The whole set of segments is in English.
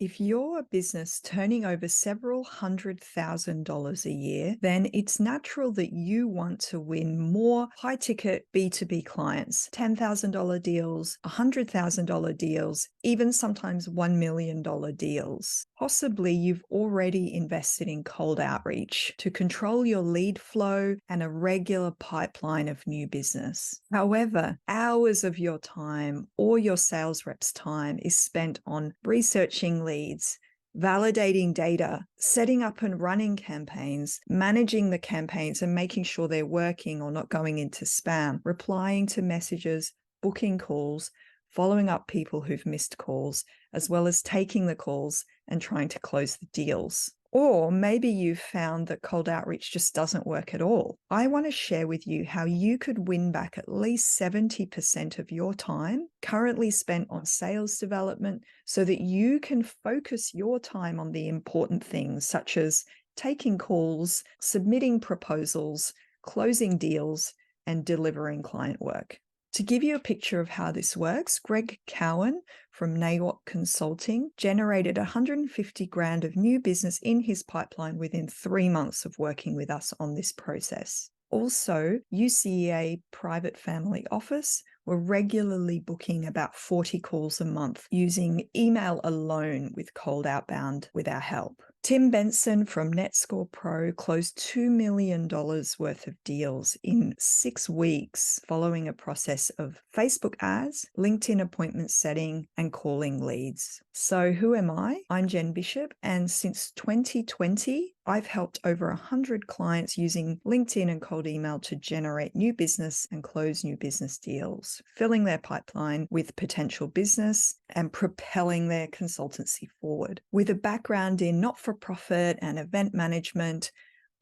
If you're a business turning over several $100,000 a year, then it's natural that you want to win more high-ticket B2B clients, $10,000 deals, $100,000 deals, even sometimes $1 million deals. Possibly you've already invested in cold outreach to control your lead flow and a regular pipeline of new business. However, hours of your time or your sales rep's time is spent on researching leads, validating data, setting up and running campaigns, managing the campaigns and making sure they're working or not going into spam, replying to messages, booking calls, following up people who've missed calls, as well as taking the calls and trying to close the deals. Or maybe you've found that cold outreach just doesn't work at all. I want to share with you how you could win back at least 70% of your time currently spent on sales development so that you can focus your time on the important things such as taking calls, submitting proposals, closing deals, and delivering client work. To give you a picture of how this works, Greg Cowan from NAWOC Consulting generated 150 grand of new business in his pipeline within 3 months of working with us on this process. Also, UCEA Private Family Office were regularly booking about 40 calls a month using email alone with cold outbound with our help. Tim Benson from NetScore Pro closed $2 million worth of deals in 6 weeks following a process of Facebook ads, LinkedIn appointment setting, and calling leads. So who am I? I'm Jen Bishop, and since 2020, I've helped over 100 clients using LinkedIn and cold email to generate new business and close new business deals, filling their pipeline with potential business and propelling their consultancy forward. With a background in not-for-profit and event management,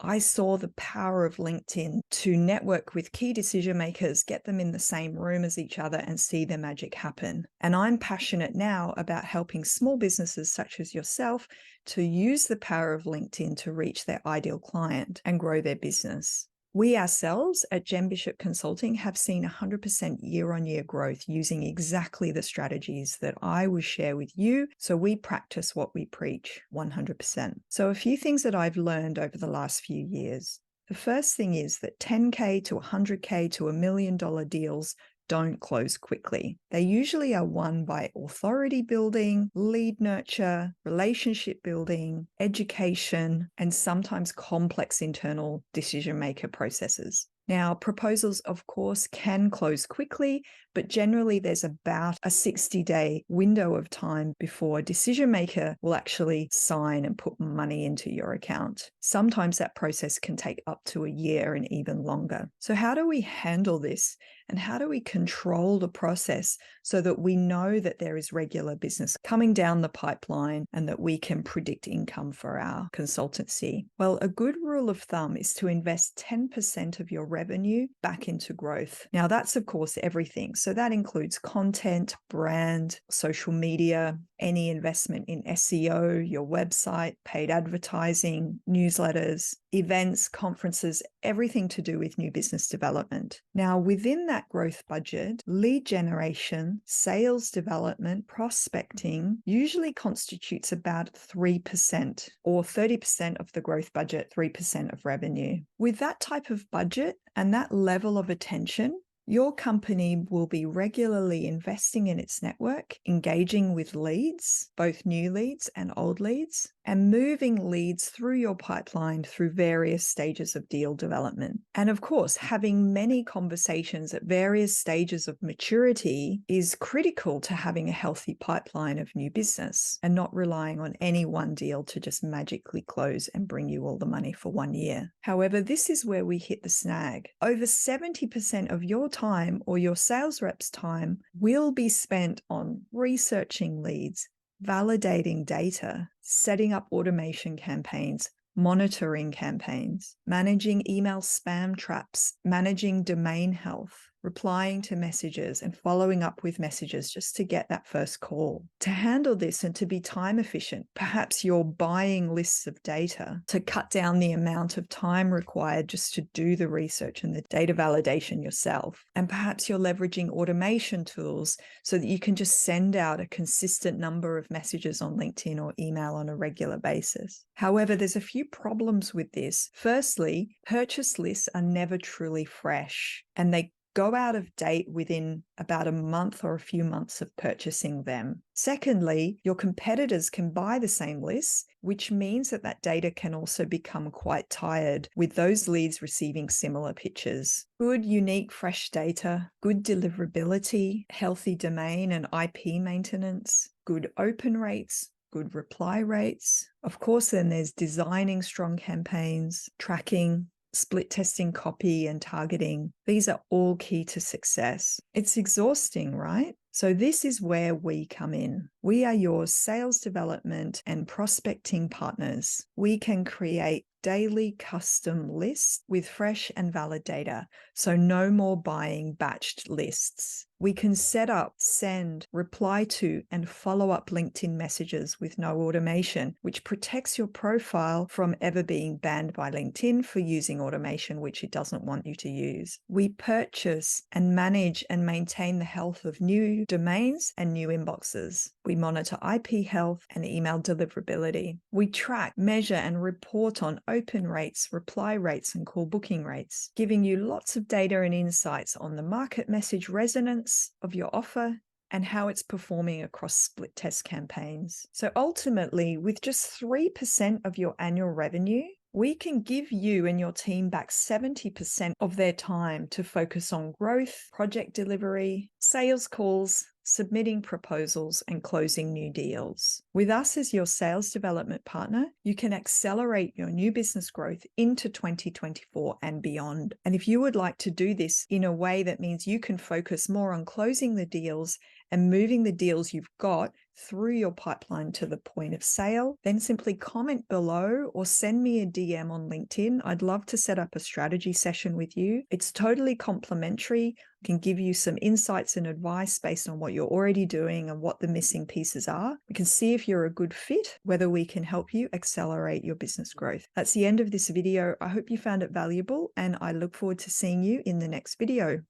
I saw the power of LinkedIn to network with key decision makers, get them in the same room as each other and see their magic happen. And I'm passionate now about helping small businesses such as yourself to use the power of LinkedIn to reach their ideal client and grow their business. We ourselves at Jen Bishop Consulting have seen 100% year-on-year growth using exactly the strategies that I will share with you. So we practice what we preach 100%. So a few things that I've learned over the last few years. The first thing is that 10K to 100K to $1 million deals don't close quickly. They usually are won by authority building, lead nurture, relationship building, education, and sometimes complex internal decision maker processes. Now, proposals, of course, can close quickly, but generally there's about a 60-day window of time before a decision maker will actually sign and put money into your account. Sometimes that process can take up to a year and even longer. So how do we handle this? And how do we control the process so that we know that there is regular business coming down the pipeline and that we can predict income for our consultancy? Well, a good rule of thumb is to invest 10% of your revenue back into growth. Now, that's, of course, everything. So that includes content, brand, social media, any investment in SEO, your website, paid advertising, newsletters, events, conferences, everything to do with new business development. Now, within that growth budget, lead generation, sales development, prospecting usually constitutes about 3% or 30% of the growth budget, 3% of revenue. With that type of budget and that level of attention, your company will be regularly investing in its network, engaging with leads, both new leads and old leads, and moving leads through your pipeline through various stages of deal development. And of course, having many conversations at various stages of maturity is critical to having a healthy pipeline of new business and not relying on any one deal to just magically close and bring you all the money for 1 year. However, this is where we hit the snag. Over 70% of your time or your sales rep's time will be spent on researching leads, validating data, setting up automation campaigns, monitoring campaigns, managing email spam traps, managing domain health, replying to messages and following up with messages just to get that first call. To handle this and to be time efficient, perhaps you're buying lists of data to cut down the amount of time required just to do the research and the data validation yourself. And perhaps you're leveraging automation tools so that you can just send out a consistent number of messages on LinkedIn or email on a regular basis. However, there's a few problems with this. Firstly, purchase lists are never truly fresh, and they go out of date within about a month or a few months of purchasing them. Secondly, your competitors can buy the same lists, which means that that data can also become quite tired with those leads receiving similar pitches. Good, unique, fresh data, good deliverability, healthy domain and IP maintenance, good open rates, good reply rates. Of course, then there's designing strong campaigns, tracking, split testing copy and targeting. These are all key to success. It's exhausting, right? So this is where we come in. We are your sales development and prospecting partners. We can create daily custom lists with fresh and valid data, so no more buying batched lists. We can set up, send, reply to, and follow up LinkedIn messages with no automation, which protects your profile from ever being banned by LinkedIn for using automation, which it doesn't want you to use. We purchase and manage and maintain the health of new domains and new inboxes. We monitor IP health and email deliverability. We track, measure, and report on open rates, reply rates, and call booking rates, giving you lots of data and insights on the market message resonance of your offer and how it's performing across split test campaigns. So ultimately, with just 3% of your annual revenue, we can give you and your team back 70% of their time to focus on growth, project delivery, sales calls, submitting proposals, and closing new deals. With us as your sales development partner, you can accelerate your new business growth into 2024 and beyond. And if you would like to do this in a way that means you can focus more on closing the deals and moving the deals you've got through your pipeline to the point of sale, then simply comment below or send me a DM on LinkedIn. I'd love to set up a strategy session with you. It's totally complimentary. I can give you some insights and advice based on what you're already doing and what the missing pieces are. We can see if you're a good fit, whether we can help you accelerate your business growth. That's the end of this video. I hope you found it valuable, and I look forward to seeing you in the next video.